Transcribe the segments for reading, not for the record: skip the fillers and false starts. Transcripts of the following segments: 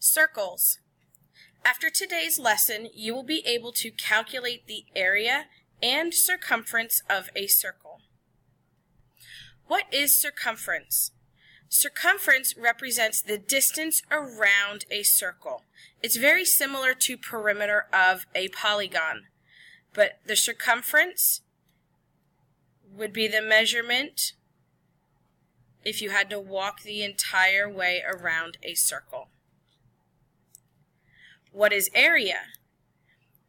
Circles. After today's lesson, you will be able to calculate the area and circumference of a circle. What is circumference? Circumference represents the distance around a circle. It's very similar to perimeter of a polygon, but the circumference would be the measurement if you had to walk the entire way around a circle. What is area?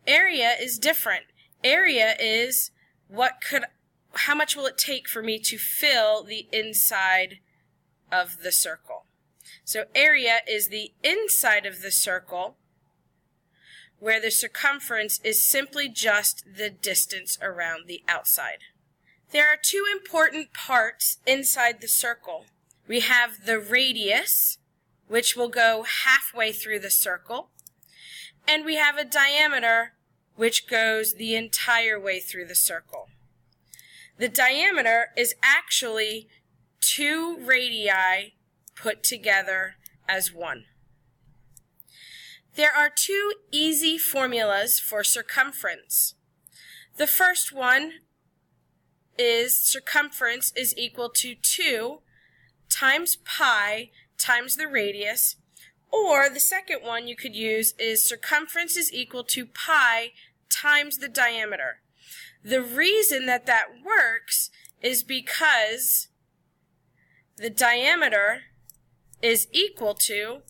Area is different. Area is how much will it take for me to fill the inside of the circle. So area is the inside of the circle, where the circumference is simply just the distance around the outside. There are two important parts inside the circle. We have the radius, which will go halfway through the circle, and we have a diameter, which goes the entire way through the circle. The diameter is actually two radii put together as one. There are two easy formulas for circumference. The first one is circumference is equal to 2 times pi times the radius, or the second one you could use is circumference is equal to pi times the diameter. The reason that works is because the diameter is equal to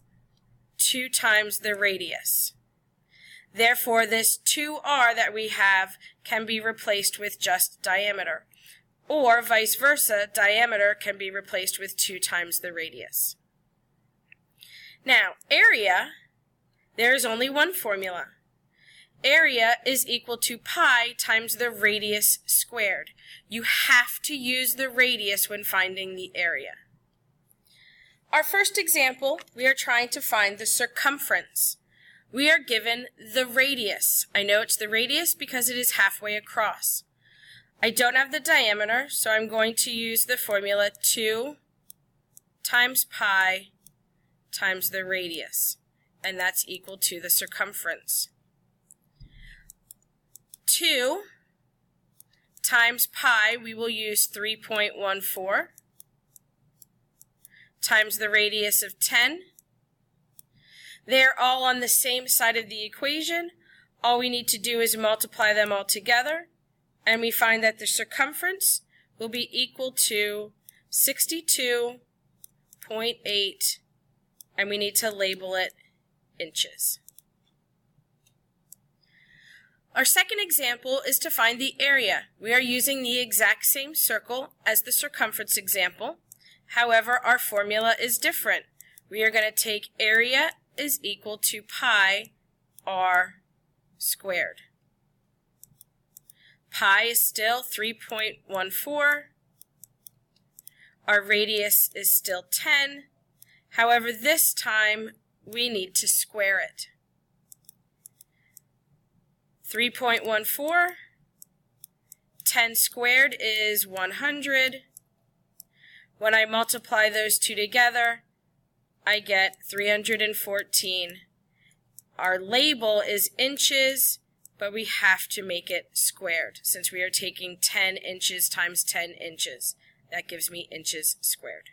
2 times the radius. Therefore, this 2r that we have can be replaced with just diameter. Or vice versa, diameter can be replaced with 2 times the radius. Now, area, there is only one formula. Area is equal to pi times the radius squared. You have to use the radius when finding the area. Our first example, we are trying to find the circumference. We are given the radius. I know it's the radius because it is halfway across. I don't have the diameter, so I'm going to use the formula 2 times pi times the radius, and that's equal to the circumference. 2 times pi, we will use 3.14 times the radius of 10. They're all on the same side of the equation. All we need to do is multiply them all together, and we find that the circumference will be equal to 62.8, and we need to label it inches. Our second example is to find the area. We are using the exact same circle as the circumference example. However, our formula is different. We are going to take area is equal to pi r squared. Pi is still 3.14. Our radius is still 10. However, this time we need to square it. 3.14, 10 squared is 100. When I multiply those two together, I get 314. Our label is inches, but we have to make it squared since we are taking 10 inches times 10 inches. That gives me inches squared.